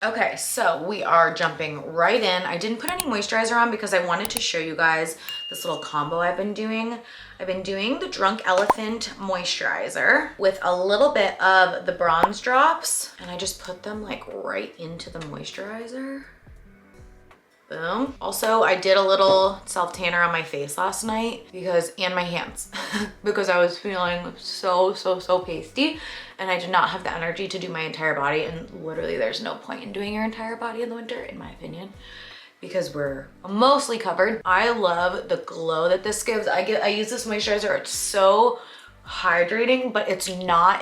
Okay, so we are jumping right in. I didn't put any moisturizer on because I wanted to show you guys this little combo I've been doing. I've been doing the Drunk Elephant moisturizer with a little bit of the bronze drops, and I just put them like right into the moisturizer. Boom. Also, I did a little self tanner on my face last night and my hands because I was feeling so pasty and I did not have the energy to do my entire body, and literally there's no point in doing your entire body in the winter, in my opinion, because we're mostly covered. I love the glow that this gives. I use this moisturizer. It's so hydrating, but it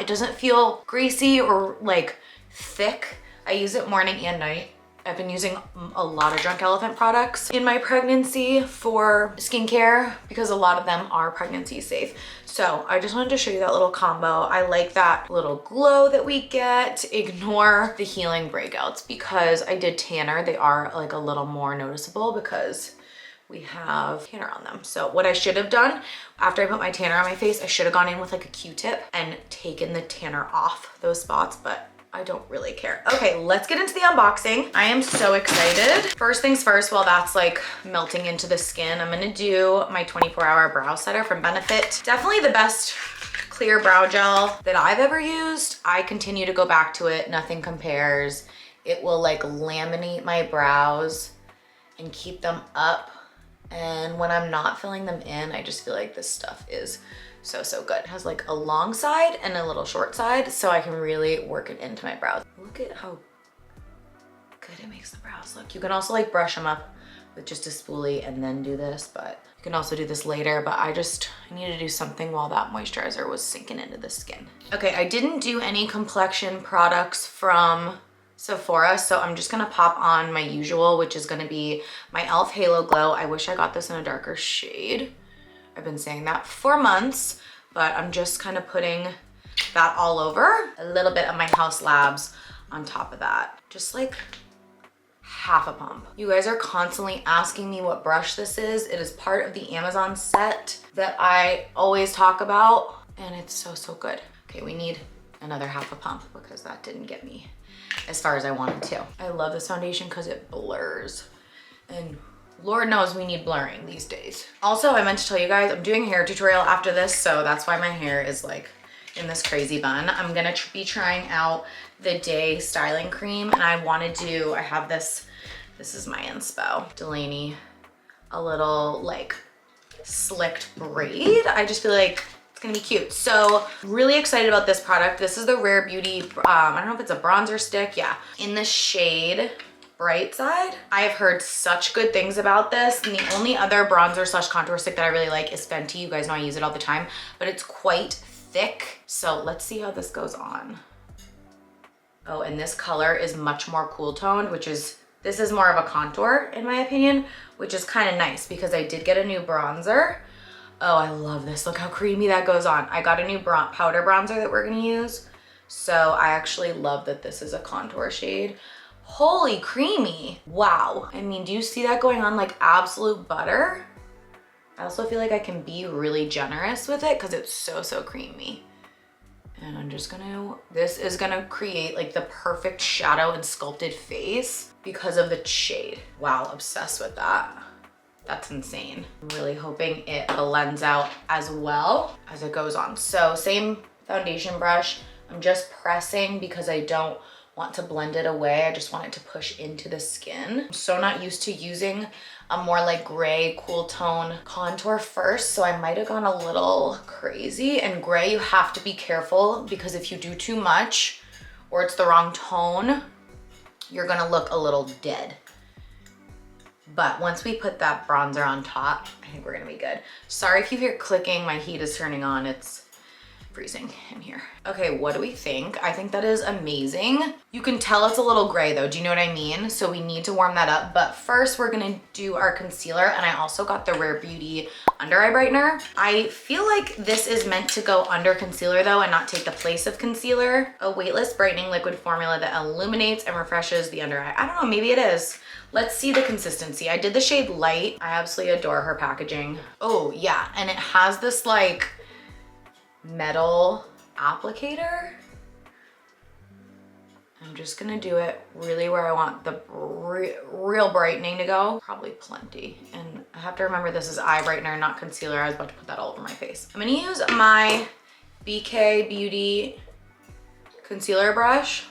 doesn't feel greasy or like thick. I use it morning and night. I've been using a lot of Drunk Elephant products in my pregnancy for skincare because a lot of them are pregnancy safe. So I just wanted to show you that little combo. I like that little glow that we get. Ignore the healing breakouts because I did tanner. They are like a little more noticeable because we have tanner on them. So what I should have done after I put my tanner on my face, I should have gone in with like a Q-tip and taken the tanner off those spots, but I don't really care. Okay, let's get into the unboxing. I am so excited. First things first, while that's like melting into the skin, I'm gonna do my 24-hour brow setter from Benefit. Definitely the best clear brow gel that I've ever used. I continue to go back to it. Nothing compares. It will like laminate my brows and keep them up. And when I'm not filling them in, I just feel like this stuff is so good. It has like a long side and a little short side, so I can really work it into my brows. Look at how good it makes the brows look. You can also like brush them up with just a spoolie and then do this, but you can also do this later, but I need to do something while that moisturizer was sinking into the skin. Okay, I didn't do any complexion products from Sephora, so I'm just gonna pop on my usual, which is gonna be my e.l.f. Halo Glow. I wish I got this in a darker shade. I've been saying that for months, but I'm just kind of putting that all over. A little bit of my Haus Labs on top of that. Just like half a pump. You guys are constantly asking me what brush this is. It is part of the Amazon set that I always talk about, and it's so good. Okay, we need another half a pump because that didn't get me as far as I wanted to. I love this foundation because it blurs, and Lord knows we need blurring these days. Also, I meant to tell you guys, I'm doing a hair tutorial after this, so that's why my hair is like in this crazy bun. I'm gonna be trying out the Day styling cream, and I have this is my inspo, Delaney, a little like slicked braid. I just feel like it's gonna be cute. So really excited about this product. This is the Rare Beauty, I don't know if it's a bronzer stick, yeah, in the shade Bright Side. I have heard such good things about this, and the only other bronzer slash contour stick that I really like is Fenty. You guys know I use it all the time, but it's quite thick. So let's see how this goes on. Oh, and this color is much more cool toned, this is more of a contour in my opinion, which is kind of nice because I did get a new bronzer. Oh, I love this. Look how creamy that goes on. I got a new powder bronzer that we're gonna use. So I actually love that this is a contour shade. Holy creamy. Wow. I mean, do you see that going on like absolute butter? I also feel like I can be really generous with it because it's so creamy. And I'm just this is gonna create like the perfect shadow and sculpted face because of the shade. Wow, obsessed with that. That's insane. I'm really hoping it blends out as well as it goes on. So same foundation brush. I'm just pressing because I don't want to blend it away. I just want it to push into the skin. I'm so not used to using a more like gray, cool tone contour first, so I might have gone a little crazy. And gray, you have to be careful because if you do too much or it's the wrong tone, you're gonna look a little dead. But once we put that bronzer on top, I think we're gonna be good. Sorry if you hear clicking, my heat is turning on. It's freezing in here. Okay, what do we think? I think that is amazing. You can tell it's a little gray though, do you know what I mean? So we need to warm that up, but first we're gonna do our concealer, and I also got the Rare Beauty under eye brightener. I feel like this is meant to go under concealer though and not take the place of concealer. A weightless brightening liquid formula that illuminates and refreshes the under eye. I don't know, maybe it is. Let's see the consistency. I did the shade Light. I absolutely adore her packaging. Oh yeah, and it has this like metal applicator. I'm just gonna do it really where I want the real brightening to go. Probably plenty. And I have to remember this is eye brightener, not concealer. I was about to put that all over my face. I'm gonna use my BK Beauty concealer brush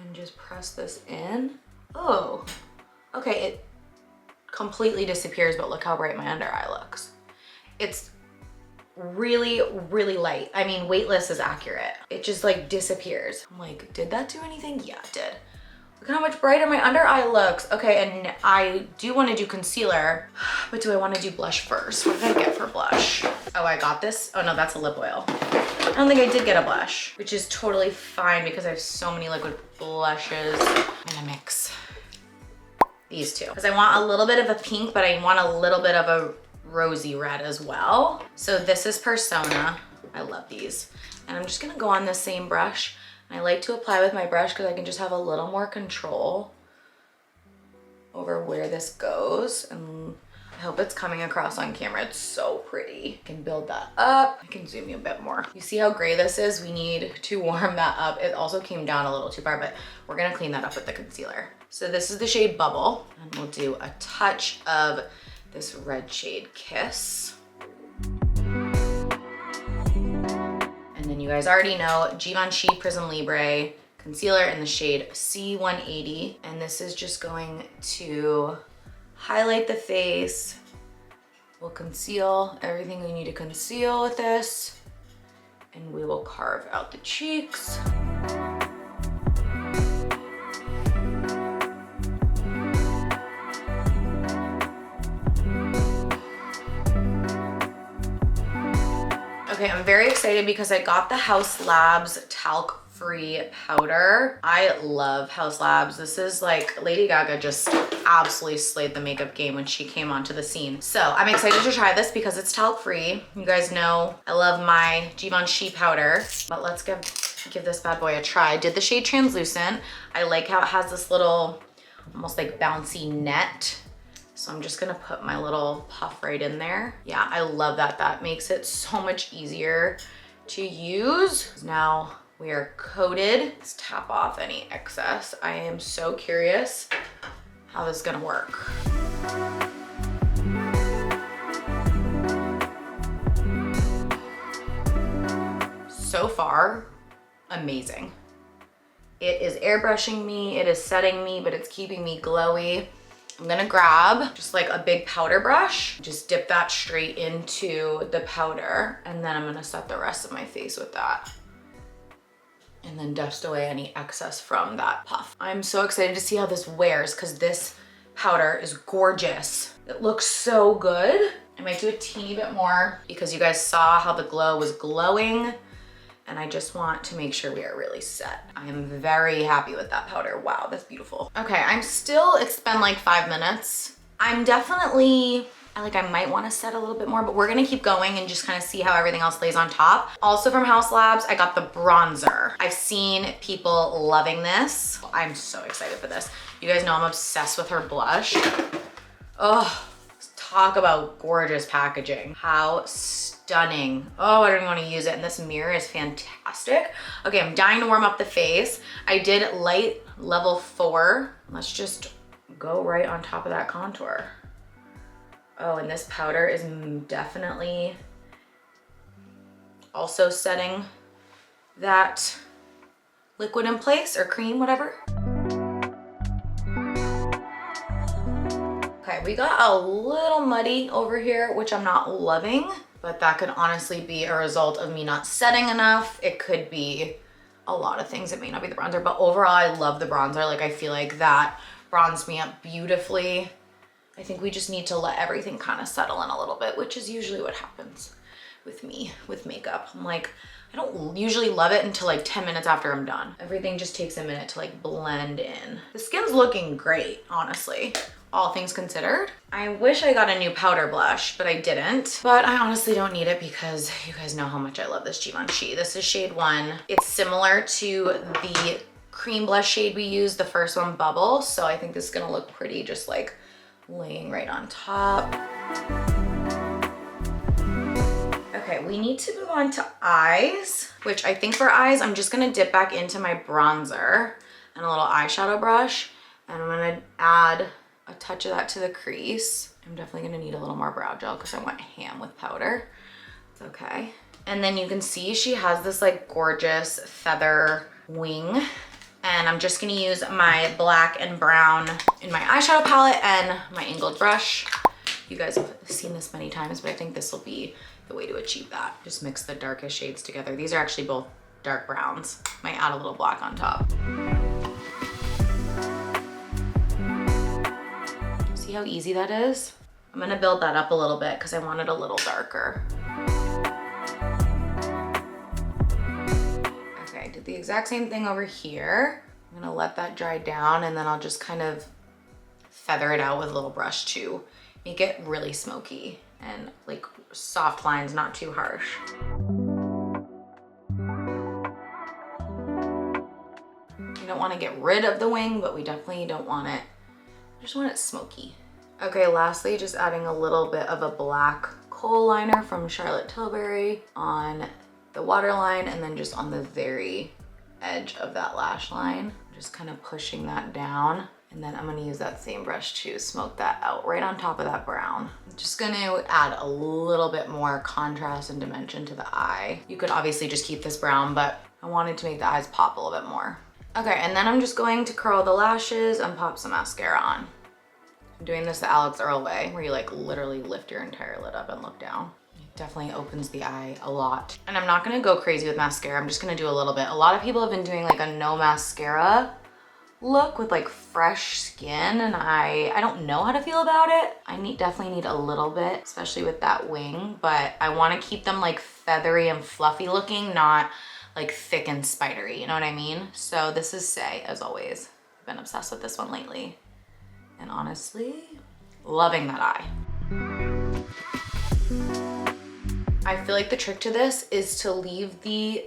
and just press this in. Oh, okay, it completely disappears, but look how bright my under eye looks. It's really, really light. I mean, weightless is accurate. It just like disappears. I'm like, did that do anything? Yeah, it did. Look at how much brighter my under eye looks. Okay, and I do want to do concealer, but do I want to do blush first? What did I get for blush? Oh, I got this. Oh no, that's a lip oil. I don't think I did get a blush, which is totally fine because I have so many liquid blushes. I'm gonna mix these two because I want a little bit of a pink, but I want a little bit of a rosy red as well. So this is Persona. I love these. And I'm just gonna go on the same brush. And I like to apply with my brush because I can just have a little more control over where this goes. And I hope it's coming across on camera. It's so pretty. I can build that up. I can zoom you a bit more. You see how gray this is? We need to warm that up. It also came down a little too far, but we're gonna clean that up with the concealer. So this is the shade Bubble, and we'll do a touch of this red shade Kiss. And then you guys already know Givenchy Prism Libre concealer in the shade C180. And this is just going to highlight the face. We'll conceal everything we need to conceal with this. And we will carve out the cheeks. Okay, I'm very excited because I got the Haus Labs talc-free powder. I love Haus Labs. This is like, Lady Gaga just absolutely slayed the makeup game when she came onto the scene. So I'm excited to try this because it's talc-free. You guys know I love my Givenchy powder, but let's give this bad boy a try. I did the shade Translucent. I like how it has this little, almost like bouncy net. So I'm just gonna put my little puff right in there. Yeah, I love that. That makes it so much easier to use. Now we are coated. Let's tap off any excess. I am so curious how this is gonna work. So far, amazing. It is airbrushing me, it is setting me, but it's keeping me glowy. I'm gonna grab just like a big powder brush, just dip that straight into the powder, and then I'm gonna set the rest of my face with that. And then dust away any excess from that puff. I'm so excited to see how this wears because this powder is gorgeous. It looks so good. I might do a teeny bit more because you guys saw how the glow was glowing. And I just want to make sure we are really set. I am very happy with that powder. Wow, that's beautiful. Okay, it's been like 5 minutes. I'm definitely, I might want to set a little bit more, but we're gonna keep going and just kind of see how everything else lays on top. Also from Haus Labs, I got the bronzer. I've seen people loving this. I'm so excited for this. You guys know I'm obsessed with her blush. Oh, talk about gorgeous packaging. How stunning. Oh, I don't even want to use it. And this mirror is fantastic. Okay, I'm dying to warm up the face. I did light level 4. Let's just go right on top of that contour. Oh, and this powder is definitely also setting that liquid in place, or cream, whatever. Okay, we got a little muddy over here, which I'm not loving, but that could honestly be a result of me not setting enough. It could be a lot of things. It may not be the bronzer, but overall I love the bronzer. Like, I feel like that bronzed me up beautifully. I think we just need to let everything kind of settle in a little bit, which is usually what happens with me with makeup. I'm like, I don't usually love it until like 10 minutes after I'm done. Everything just takes a minute to like blend in. The skin's looking great, honestly, all things considered. I wish I got a new powder blush, but I didn't. But I honestly don't need it because you guys know how much I love this Givenchy. This is shade 1. It's similar to the cream blush shade we used, the first one, Bubble. So I think this is gonna look pretty just like laying right on top. Okay, we need to move on to eyes, which I think for eyes, I'm just gonna dip back into my bronzer and a little eyeshadow brush. And I'm gonna add a touch of that to the crease. I'm definitely gonna need a little more brow gel because I went ham with powder. It's okay. And then you can see she has this like gorgeous feather wing. And I'm just gonna use my black and brown in my eyeshadow palette and my angled brush. You guys have seen this many times, but I think this will be the way to achieve that. Just mix the darkest shades together. These are actually both dark browns. Might add a little black on top. See how easy that is? I'm gonna build that up a little bit because I want it a little darker. Okay, did the exact same thing over here. I'm gonna let that dry down and then I'll just kind of feather it out with a little brush to make it really smoky and like soft lines, not too harsh. We don't want to get rid of the wing, but we definitely don't want it, just want it smoky. Okay, lastly, just adding a little bit of a black kohl liner from Charlotte Tilbury on the waterline and then just on the very edge of that lash line. Just kind of pushing that down. And then I'm gonna use that same brush to smoke that out right on top of that brown. I'm just gonna add a little bit more contrast and dimension to the eye. You could obviously just keep this brown, but I wanted to make the eyes pop a little bit more. Okay, and then I'm just going to curl the lashes and pop some mascara on. I'm doing this the Alex Earl way, where you like literally lift your entire lid up and look down. It definitely opens the eye a lot. And I'm not gonna go crazy with mascara. I'm just gonna do a little bit. A lot of people have been doing like a no mascara look with like fresh skin, and I don't know how to feel about it. I definitely need a little bit, especially with that wing, but I want to keep them like feathery and fluffy looking, not like thick and spidery, you know what I mean? So this is Saie, as always. I've been obsessed with this one lately, and honestly, loving that eye. I feel like the trick to this is to leave the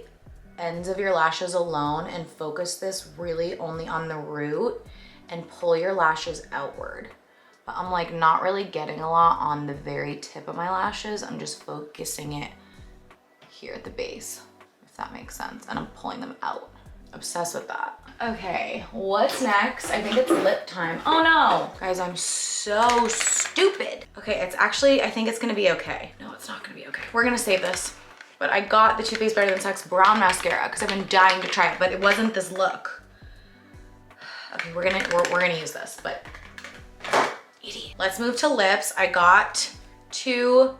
ends of your lashes alone and focus this really only on the root and pull your lashes outward. But I'm like not really getting a lot on the very tip of my lashes. I'm just focusing it here at the base, if that makes sense. And I'm pulling them out. Obsessed with that. Okay, what's next? I think it's lip time. Oh no, guys, I'm so stupid. Okay, it's actually, I think it's gonna be okay. No, it's not gonna be okay. We're gonna save this. But I got the Too Faced Better Than Sex brown mascara because I've been dying to try it, but it wasn't this look. Okay, we're gonna use this, but idiot. Let's move to lips. I got two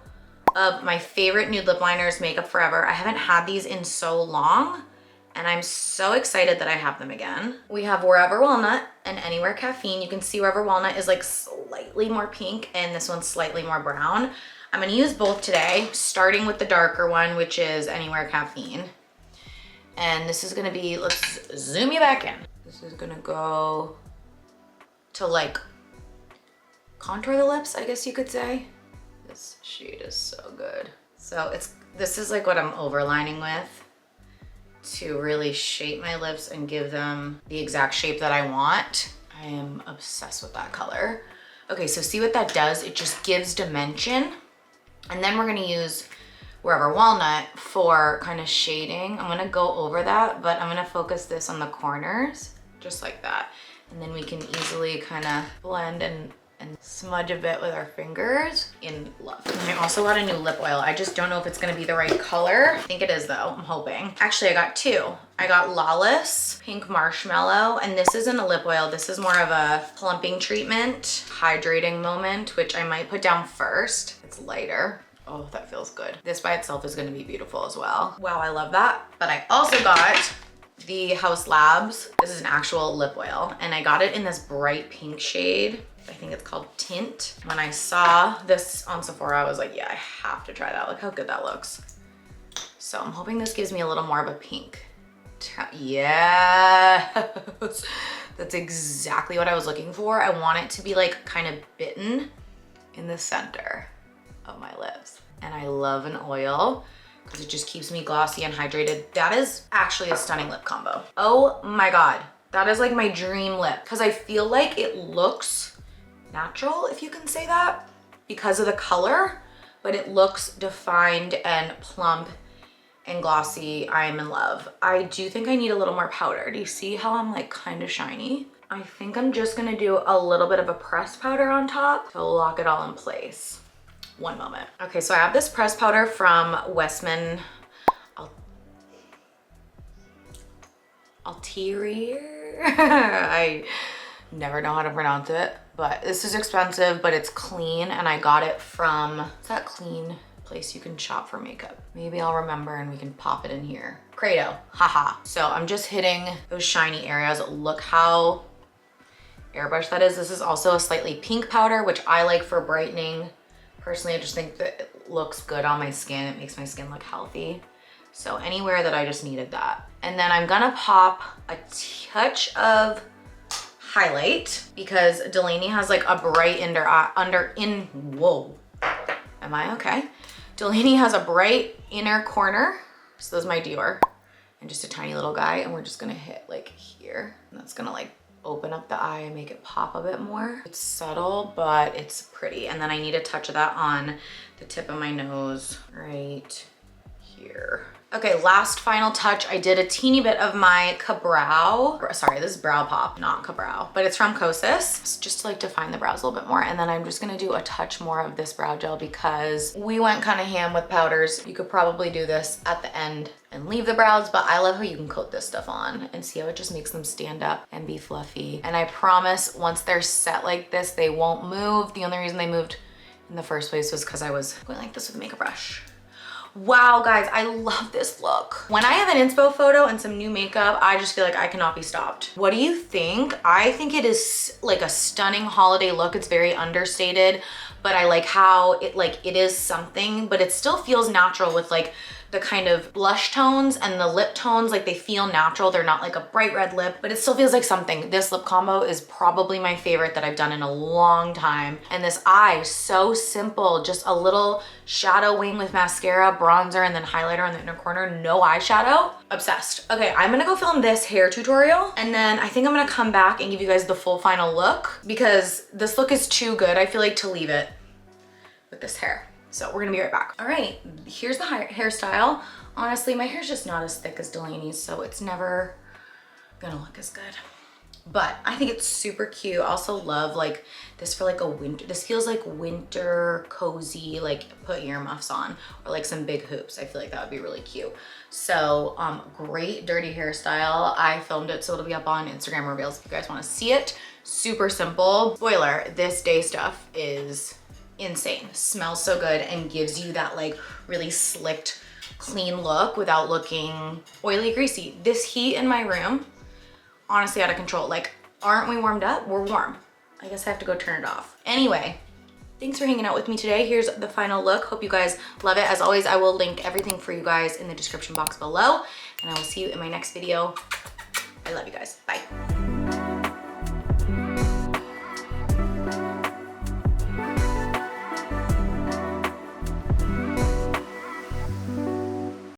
of my favorite nude lip liners, Makeup Forever. I haven't had these in so long, and I'm so excited that I have them again. We have Wherever Walnut and Anywhere Caffeine. You can see Wherever Walnut is like slightly more pink and this one's slightly more brown. I'm gonna use both today, starting with the darker one, which is Anywhere Caffeine. And this is gonna be, let's zoom you back in. This is gonna go to like contour the lips, I guess you could say. This shade is so good. So this is like what I'm overlining with to really shape my lips and give them the exact shape that I want. I am obsessed with that color. Okay, so see what that does? It just gives dimension. And then we're gonna use Wherever Walnut for kind of shading. I'm gonna go over that, but I'm gonna focus this on the corners, just like that. And then we can easily kind of blend and smudge a bit with our fingers in love. And I also got a new lip oil. I just don't know if it's gonna be the right color. I think it is though, I'm hoping. Actually, I got two. I got Lawless Pink Marshmallow, and this isn't a lip oil. This is more of a plumping treatment, hydrating moment, which I might put down first. It's lighter. Oh, that feels good. This by itself is gonna be beautiful as well. Wow, I love that. But I also got the Haus Labs. This is an actual lip oil, and I got it in this bright pink shade. I think it's called Tint. When I saw this on Sephora, I was like, yeah, I have to try that. Look how good that looks. So I'm hoping this gives me a little more of a pink. Yes, that's exactly what I was looking for. I want it to be like kind of bitten in the center of my lips. And I love an oil because it just keeps me glossy and hydrated. That is actually a stunning lip combo. Oh my God. That is like my dream lip because I feel like it looks natural, if you can say that, because of the color, but it looks defined and plump and glossy. I am in love. I do think I need a little more powder. Do you see how I'm like kind of shiny? I think I'm just gonna do a little bit of a pressed powder on top to lock it all in place. One moment. Okay, so I have this pressed powder from Westman Atelier. I never know how to pronounce it, but this is expensive, but it's clean, and I got it from, is that clean place you can shop for makeup? Maybe I'll remember and we can pop it in here. Credo, haha. So I'm just hitting those shiny areas. Look how airbrush that is. This is also a slightly pink powder, which I like for brightening. Personally, I just think that it looks good on my skin. It makes my skin look healthy. So anywhere that I just needed that. And then I'm gonna pop a touch of highlight because Delaney has like a bright whoa, am I okay? Delaney has a bright inner corner. So this is my Dior and just a tiny little guy. And we're just gonna hit like here. And that's gonna like open up the eye and make it pop a bit more. It's subtle, but it's pretty. And then I need a touch of that on the tip of my nose right here. Okay, last final touch. I did a teeny bit of my sorry, this is Brow Pop, not Kabrow, but it's from Kosas, just to like define the brows a little bit more. And then I'm just gonna do a touch more of this brow gel because we went kind of ham with powders. You could probably do this at the end and leave the brows, but I love how you can coat this stuff on and see how it just makes them stand up and be fluffy. And I promise once they're set like this, they won't move. The only reason they moved in the first place was because I was going like this with a makeup brush. Wow, guys, I love this look. When I have an inspo photo and some new makeup, I just feel like I cannot be stopped. What do you think? I think it is like a stunning holiday look. It's very understated, but I like how it is something, but it still feels natural with like the kind of blush tones and the lip tones, like they feel natural. They're not like a bright red lip, but it still feels like something. This lip combo is probably my favorite that I've done in a long time. And this eye, so simple, just a little shadow wing with mascara, bronzer, and then highlighter in the inner corner, no eyeshadow. Obsessed. Okay, I'm gonna go film this hair tutorial, and then I think I'm gonna come back and give you guys the full final look because this look is too good, I feel like, to leave it with this hair. So we're gonna be right back. All right, here's the hairstyle. Honestly, my hair's just not as thick as Delaney's, so it's never gonna look as good. But I think it's super cute. I also love like this for like a winter, this feels like winter cozy, like put earmuffs on or like some big hoops. I feel like that would be really cute. So great dirty hairstyle. I filmed it, so it'll be up on Instagram or Reels if you guys wanna see it. Super simple. Spoiler, this day stuff is insane. Smells so good and gives you that like really slicked, clean look without looking oily, greasy. This heat in my room, honestly out of control. Like, aren't we warmed up? We're warm. I guess I have to go turn it off. Anyway, thanks for hanging out with me today. Here's the final look. Hope you guys love it. As always, I will link everything for you guys in the description box below, and I will see you in my next video. I love you guys. Bye.